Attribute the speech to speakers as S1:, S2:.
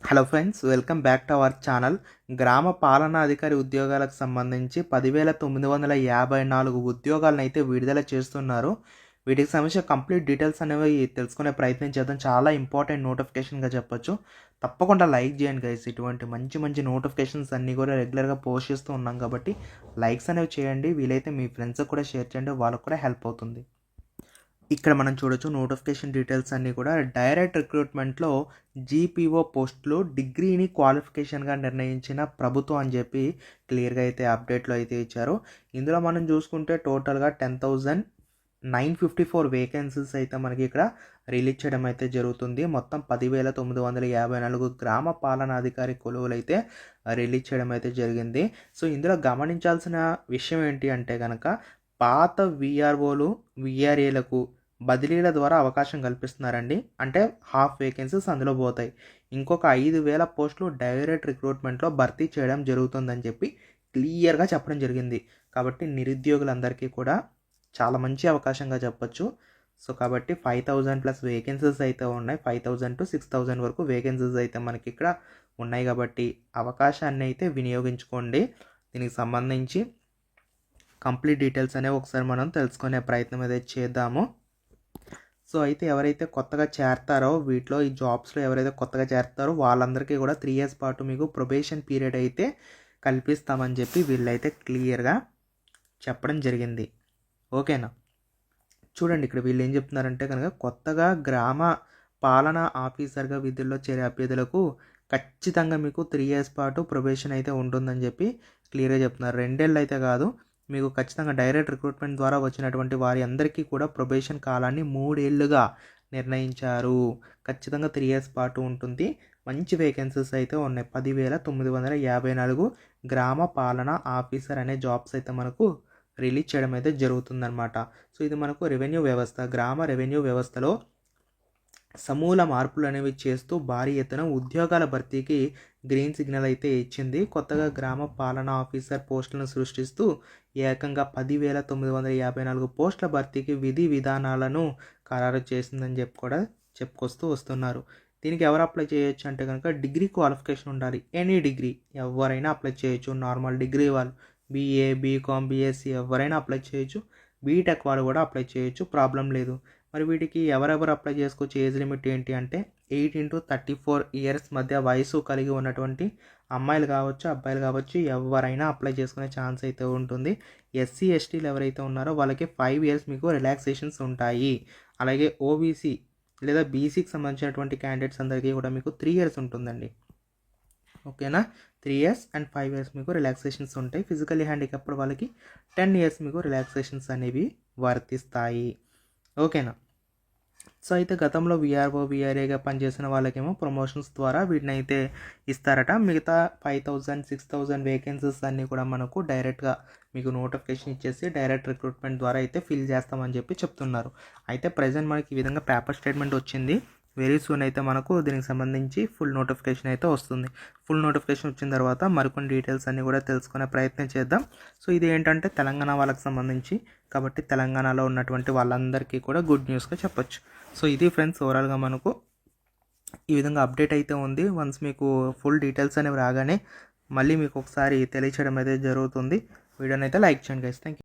S1: Hello friends, welcome back to our channel. గ్రామ పాలనాధికారి ఉద్యోగాలకు సంబంధించి 10,954 ఉద్యోగాలను అయితే విడుదల చేస్తున్నారు. వీటికి సంబంధించిన కంప్లీట్ డీటెయిల్స్ అనేవి తెలుసుకునే ప్రయత్నం చేద్దాం. చాలా ఇంపార్టెంట్ నోటిఫికేషన్గా చెప్పొచ్చు. తప్పకుండా లైక్ చేయండి గైస్. ఇటువంటి మంచి మంచి నోటిఫికేషన్స్ అన్నీ కూడా రెగ్యులర్గా పోస్ట్ చేస్తూ ఉన్నాం కాబట్టి లైక్స్ అనేవి చేయండి. వీలైతే మీ ఫ్రెండ్స్కి కూడా షేర్ చేయండి, వాళ్ళకు కూడా హెల్ప్ అవుతుంది. ఇక్కడ మనం చూడొచ్చు నోటిఫికేషన్ డీటెయిల్స్ అన్నీ కూడా. డైరెక్ట్ రిక్రూట్మెంట్లో జీపీఓ పోస్టులు డిగ్రీని క్వాలిఫికేషన్గా నిర్ణయించిన ప్రభుత్వం అని చెప్పి క్లియర్గా అయితే అప్డేట్లో అయితే ఇచ్చారు. ఇందులో మనం చూసుకుంటే టోటల్గా 10,954 వేకెన్సీస్ అయితే మనకి ఇక్కడ రిలీజ్ చేయడం అయితే జరుగుతుంది. మొత్తం 10,954 గ్రామ పాలనాధికారి కొలువులు అయితే రిలీజ్ చేయడం అయితే జరిగింది. సో ఇందులో గమనించాల్సిన విషయం ఏంటి అంటే కనుక పాత విఆర్ఓలు విఆర్ఏలకు బదిలీల ద్వారా అవకాశం కల్పిస్తున్నారండి. అంటే హాఫ్ వేకెన్సీస్ అందులో పోతాయి. ఇంకొక 5,000 పోస్టులు డైరెక్ట్ రిక్రూట్మెంట్లో భర్తీ చేయడం జరుగుతుందని చెప్పి క్లియర్గా చెప్పడం జరిగింది. కాబట్టి నిరుద్యోగులందరికీ కూడా చాలా మంచి అవకాశంగా చెప్పొచ్చు. సో కాబట్టి 5,000+ వేకెన్సీస్ అయితే ఉన్నాయి. 5,000 to 6,000 వరకు వేకెన్సీస్ అయితే మనకి ఇక్కడ ఉన్నాయి. కాబట్టి అవకాశాన్ని అయితే వినియోగించుకోండి. దీనికి సంబంధించి కంప్లీట్ డీటెయిల్స్ అనేవి ఒకసారి మనం తెలుసుకునే ప్రయత్నం అయితే చేద్దాము. సో అయితే ఎవరైతే కొత్తగా చేరతారో వీటిలో ఈ జాబ్స్లో ఎవరైతే కొత్తగా చేరతారో వాళ్ళందరికీ కూడా 3 years పాటు మీకు ప్రొబేషన్ పీరియడ్ అయితే కల్పిస్తామని చెప్పి వీళ్ళైతే క్లియర్గా చెప్పడం జరిగింది. ఓకేనా? చూడండి ఇక్కడ వీళ్ళు ఏం చెప్తున్నారంటే కనుక కొత్తగా గ్రామ పాలనా ఆఫీసర్గా విధుల్లో చేరే అభ్యర్థులకు ఖచ్చితంగా మీకు 3 years పాటు ప్రొబేషన్ అయితే ఉంటుందని చెప్పి క్లియర్గా చెప్తున్నారు. 2 ఏళ్ళు అయితే కాదు, మీకు ఖచ్చితంగా డైరెక్ట్ రిక్రూట్మెంట్ ద్వారా వచ్చినటువంటి వారి అందరికీ కూడా ప్రొబేషన్ కాలాన్ని 3 ఏళ్ళుగా నిర్ణయించారు. ఖచ్చితంగా 3 years పాటు ఉంటుంది. మంచి వేకెన్సీస్ అయితే ఉన్నాయి. 10,954 గ్రామ పాలన ఆఫీసర్ అనే జాబ్స్ అయితే మనకు రిలీజ్ చేయడం అయితే జరుగుతుందన్నమాట. సో ఇది మనకు రెవెన్యూ వ్యవస్థ, గ్రామ రెవెన్యూ వ్యవస్థలో సమూల మార్పులు అనేవి చేస్తూ భారీ ఎత్తున ఉద్యోగాల భర్తీకి గ్రీన్ సిగ్నల్ అయితే ఇచ్చింది. కొత్తగా గ్రామ పాలనా ఆఫీసర్ పోస్టులను సృష్టిస్తూ ఏకంగా 10,954 పోస్టుల భర్తీకి విధి విధానాలను ఖరారు చేసిందని చెప్పి కూడా చెప్పుకొస్తూ వస్తున్నారు. దీనికి ఎవరు అప్లై చేయొచ్చు అంటే కనుక డిగ్రీ క్వాలిఫికేషన్ ఉండాలి. ఎనీ డిగ్రీ ఎవరైనా అప్లై చేయొచ్చు. నార్మల్ డిగ్రీ వాళ్ళు బీఏ, బీకామ్, బీఎస్సీ ఎవరైనా అప్లై చేయొచ్చు. బీటెక్ వాళ్ళు కూడా అప్లై చేయొచ్చు, ప్రాబ్లం లేదు. మరి వీటికి ఎవరెవరు అప్లై చేసుకోవచ్చు? ఏజ్ లిమిట్ ఏంటి అంటే 18 to 34 years మధ్య వయసు కలిగి ఉన్నటువంటి అమ్మాయిలు కావచ్చు, అబ్బాయిలు కావచ్చు, ఎవరైనా అప్లై చేసుకునే ఛాన్స్ అయితే ఉంటుంది. ఎస్సీ ఎస్టీలు ఎవరైతే ఉన్నారో వాళ్ళకి 5 years మీకు రిలాక్సేషన్స్ ఉంటాయి. అలాగే ఓబీసీ లేదా బీసీకి సంబంధించినటువంటి క్యాండిడేట్స్ అందరికీ కూడా మీకు 3 years ఉంటుందండి. ఓకేనా? 3 years and 5 years మీకు రిలాక్సేషన్స్ ఉంటాయి. ఫిజికల్లీ హ్యాండిక్యాప్డ్ వాళ్ళకి 10 years మీకు రిలాక్సేషన్స్ అనేవి వర్తిస్తాయి. ఓకేనా? సో అయితే గతంలో విఆర్ఓ విఆర్ఏగా పనిచేసిన వాళ్ళకేమో ప్రమోషన్స్ ద్వారా వీటిని అయితే ఇస్తారట. మిగతా 5,000 6,000 వేకెన్సీస్ అన్నీ కూడా మనకు డైరెక్ట్గా మీకు నోటిఫికేషన్ ఇచ్చేసి డైరెక్ట్ రిక్రూట్మెంట్ ద్వారా అయితే ఫిల్ చేస్తామని చెప్పి చెప్తున్నారు. అయితే ప్రజెంట్ మనకి ఈ విధంగా పేపర్ స్టేట్మెంట్ వచ్చింది. వెరీ సూన్ అయితే మనకు దీనికి సంబంధించి ఫుల్ నోటిఫికేషన్ అయితే వస్తుంది. ఫుల్ నోటిఫికేషన్ వచ్చిన తర్వాత మరికొన్ని డీటెయిల్స్ అన్నీ కూడా తెలుసుకునే ప్రయత్నం చేద్దాం. సో ఇది ఏంటంటే తెలంగాణ వాళ్ళకి సంబంధించి, కాబట్టి తెలంగాణలో ఉన్నటువంటి వాళ్ళందరికీ కూడా గుడ్ న్యూస్గా చెప్పొచ్చు. సో ఇది ఫ్రెండ్స్, ఓవరాల్గా మనకు ఈ విధంగా అప్డేట్ అయితే ఉంది. వన్స్ మీకు ఫుల్ డీటెయిల్స్ అనేవి రాగానే మళ్ళీ మీకు ఒకసారి తెలియచేయడం అయితే జరుగుతుంది. వీడియోని అయితే లైక్ చేయండి గైస్. Thank you.